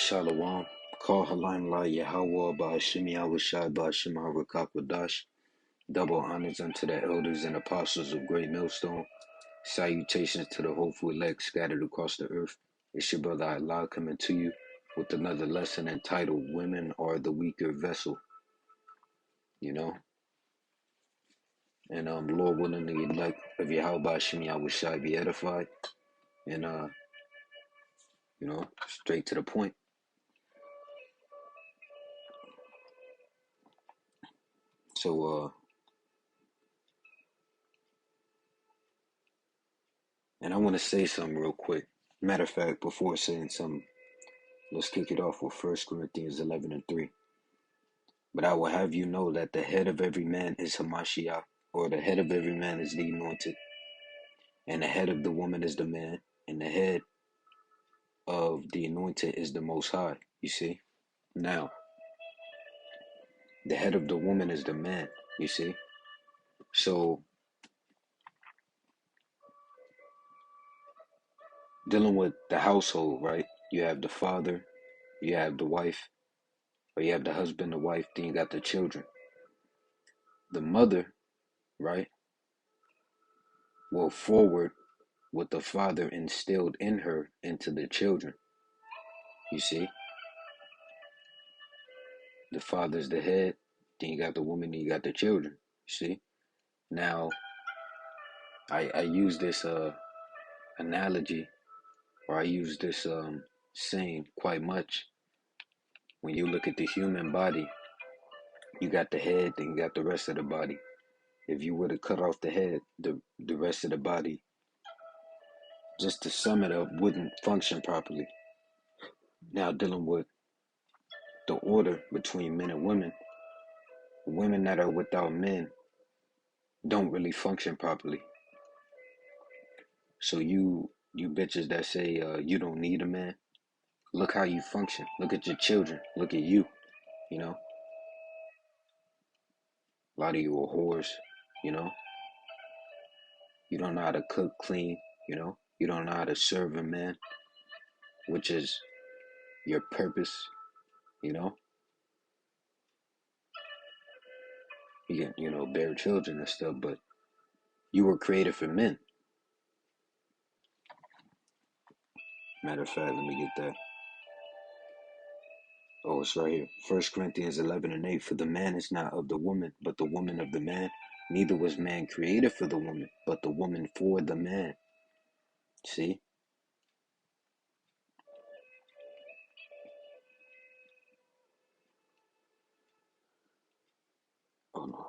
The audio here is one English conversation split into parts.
Shalom. Call Halim La Yahweh Ba'ashim Yahushai Ba'ashim Harakakwadash. Double honors unto the elders and apostles of Great Millstone. Salutations to the hopeful elect scattered across the earth. It's your brother Allah coming to you with another lesson entitled Women Are the Weaker Vessel. You know? And Lord willing, the elect of Yahweh Ba'ashim Yahushai be edified. And straight to the point. So and I want to say something real quick. Matter of fact, before saying something, let's kick it off with 1 Corinthians 11:3. But I will have you know that the head of every man is Hamashiach, or the head of every man is the anointed, and the head of the woman is the man, and the head of the anointed is the Most High. You see? Now, the head of the woman is the man. You see? So, dealing with the household, right? You have the father, you have the wife, or you have the husband, the wife, then you got the children. The mother, right, will forward what the father instilled in her into the children. You see? The father's the head, then you got the woman, then you got the children. You see? Now, I use this analogy, or I use this saying quite much. When you look at the human body, you got the head, then you got the rest of the body. If you were to cut off the head, the rest of the body, just to sum it up, wouldn't function properly. Now, dealing with the order between men and women that are without men don't really function properly. So you bitches that say you don't need a man, look how you function. Look at your children. Look at you. You know, a lot of you are whores. You know, you don't know how to cook, clean. You know, you don't know how to serve a man, which is your purpose. You know, you can bear children and stuff, but you were created for men. Matter of fact, let me get that. Oh, it's right here. 1 Corinthians 11:8. For the man is not of the woman, but the woman of the man. Neither was man created for the woman, but the woman for the man. See? Oh no.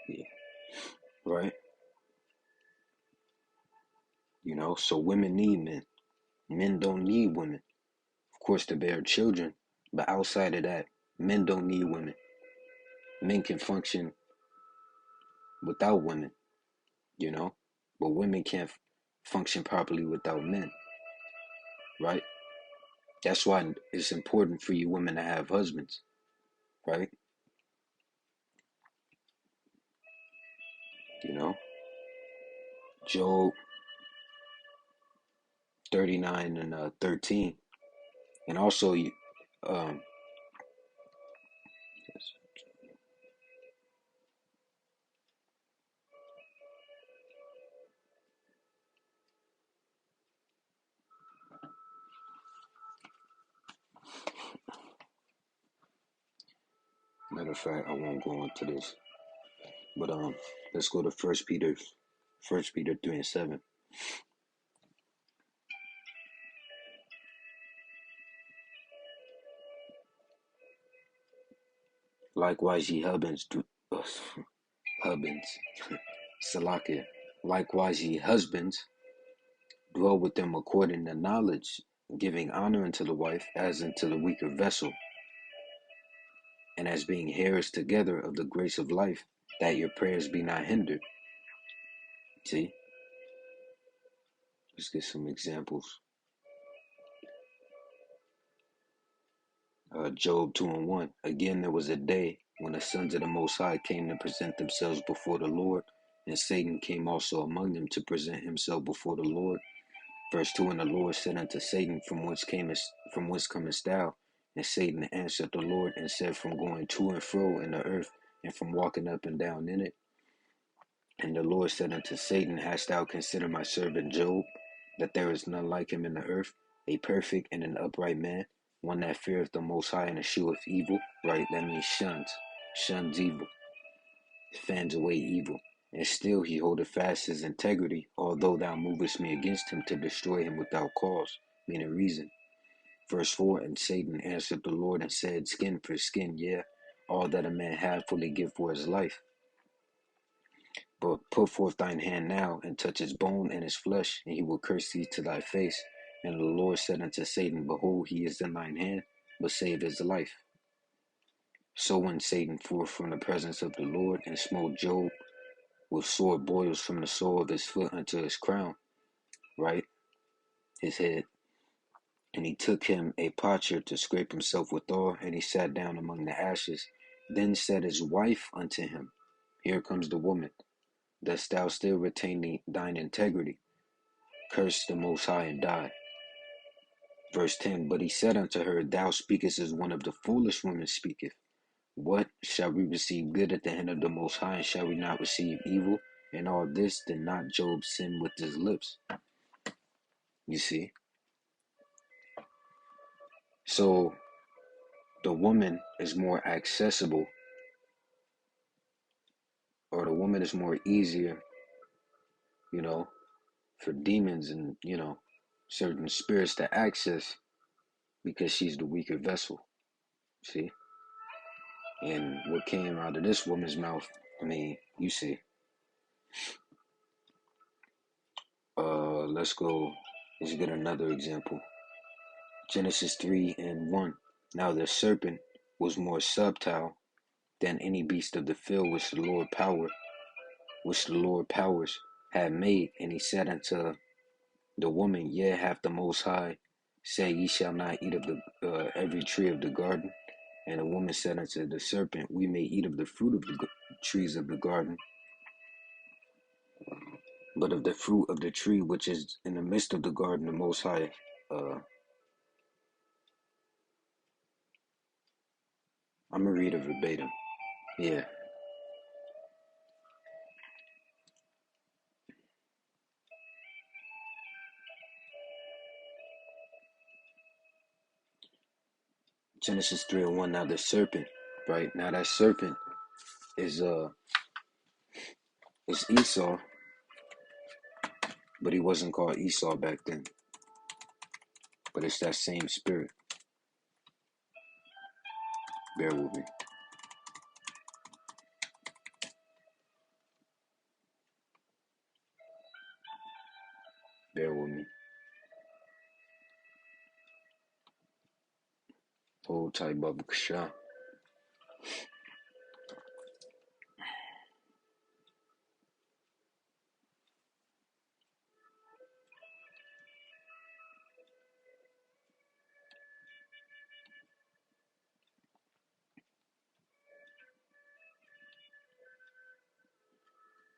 Yeah. Right? So women need men. Men don't need women. Of course, to bear children. But outside of that, men don't need women. Men can function without women, you know? But women can't function properly without men, right? That's why it's important for you women to have husbands, right? You know? Job 39 and 13. And also, um, matter of fact, I won't go into this. But let's go to First Peter 3:7. Likewise, ye husbands, husbands, Salakia. Likewise, ye husbands, dwell with them according to knowledge, giving honor unto the wife as unto the weaker vessel, and as being heirs together of the grace of life, that your prayers be not hindered. See? Let's get some examples. Job 2:1. Again, there was a day when the sons of the Most High came to present themselves before the Lord, and Satan came also among them to present himself before the Lord. Verse 2, and the Lord said unto Satan, from whence comest thou? And Satan answered the Lord and said, from going to and fro in the earth, and from walking up and down in it. And the Lord said unto Satan, hast thou considered my servant Job, that there is none like him in the earth, a perfect and an upright man, one that feareth the Most High and escheweth evil? Right, that means shuns evil, fans away evil. And still he holdeth fast his integrity, although thou movest me against him to destroy him without cause, meaning reason. Verse 4, and Satan answered the Lord and said, skin for skin, yeah, all that a man hath will he give for his life. But put forth thine hand now, and touch his bone and his flesh, and he will curse thee to thy face. And the Lord said unto Satan, behold, he is in thine hand, but save his life. So went Satan forth from the presence of the Lord, and smote Job with sore boils from the sole of his foot unto his crown, right, his head. And he took him a potsherd to scrape himself withal, and he sat down among the ashes. Then said his wife unto him, here comes the woman, dost thou still retain thine integrity? Curse the Most High and die. Verse 10, but he said unto her, thou speakest as one of the foolish women speaketh. What, shall we receive good at the hand of the Most High, and shall we not receive evil? And all this did not Job sin with his lips. You see? So the woman is more accessible, or the woman is more easier, you know, for demons and, you know, certain spirits to access, because she's the weaker vessel. See? And what came out of this woman's mouth, I mean, you see. Let's get another example. Genesis 3 and 1. Now the serpent was more subtle than any beast of the field which the Lord powers had made, and he said unto the woman, yea, hath the Most High said, ye shall not eat of the every tree of the garden? And the woman said unto the serpent, we may eat of the fruit of the trees of the garden, but of the fruit of the tree which is in the midst of the garden, the Most High, I'm gonna read it verbatim. Yeah. Genesis 3 and 1. Now the serpent, right? Now that serpent is Esau, but he wasn't called Esau back then. But it's that same spirit. Bear with me. Bear with me. Hold tight, Baba Kasha.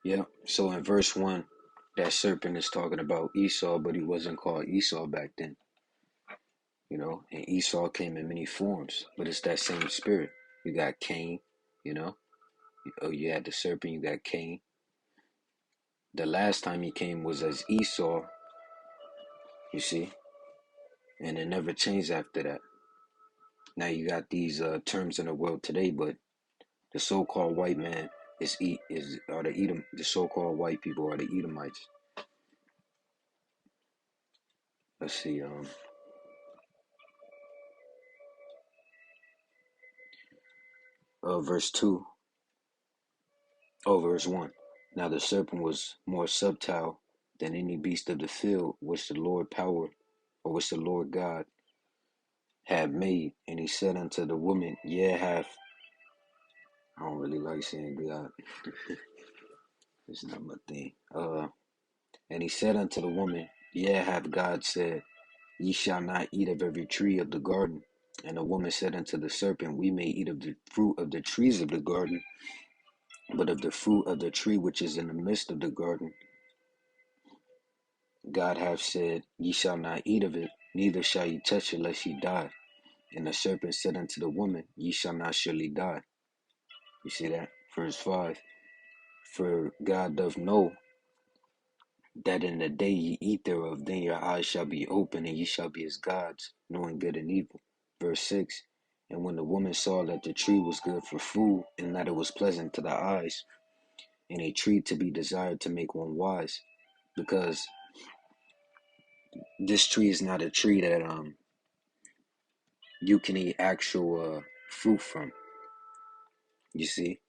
Yeah. So in verse 1, that serpent is talking about Esau, but he wasn't called Esau back then. You know, and Esau came in many forms, but it's that same spirit. You got Cain, you know. Oh, you had the serpent, you got Cain. The last time he came was as Esau, you see, and it never changed after that. Now you got these terms in the world today, but the so-called white man are the Edom. The so-called white people are the Edomites. Let's see. Verse 2. Oh, verse 1. Now the serpent was more subtle than any beast of the field which the Lord God had made. And he said unto the woman, I don't really like saying God. It's not my thing. And he said unto the woman, yea, hath God said, ye shall not eat of every tree of the garden. And the woman said unto the serpent, We may eat of the fruit of the trees of the garden, but of the fruit of the tree which is in the midst of the garden, God hath said, Ye shall not eat of it, neither shall ye touch it, lest ye die. And the serpent said unto the woman, Ye shall not surely die. You see that? Verse 5. For God doth know that in the day ye eat thereof, then your eyes shall be open, and ye shall be as gods, knowing good and evil. Verse 6. And when the woman saw that the tree was good for food, and that it was pleasant to the eyes, and a tree to be desired to make one wise, because this tree is not a tree that you can eat actual fruit from. You see?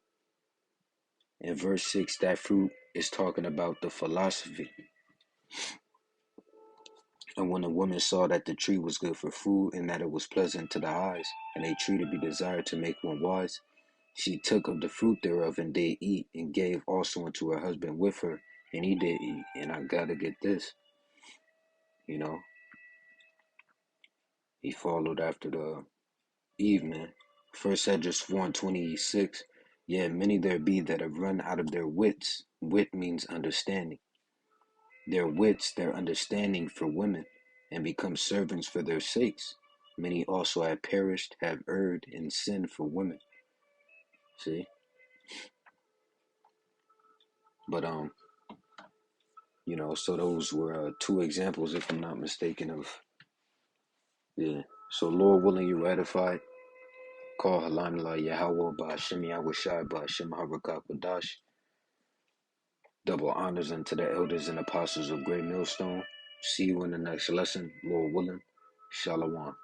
In verse 6, that fruit is talking about the philosophy. And when the woman saw that the tree was good for food, and that it was pleasant to the eyes, and a tree to be desired to make one wise, she took of the fruit thereof and did eat, and gave also unto her husband with her, and he did eat. And I gotta get this, you know, he followed after the evening. First Esdras 4:26. Yet many there be that have run out of their wits. Wit means understanding. Their wits, their understanding for women, and become servants for their sakes. Many also have perished, have erred, and sinned for women. See? But so those were two examples, if I'm not mistaken, of yeah. So Lord willing, you ratified. Call Halamla Yahweh by Hashem Yahushai by Hashem Harakakadash. Double honors unto the elders and apostles of Great Millstone. See you in the next lesson, Lord willing. Shalom.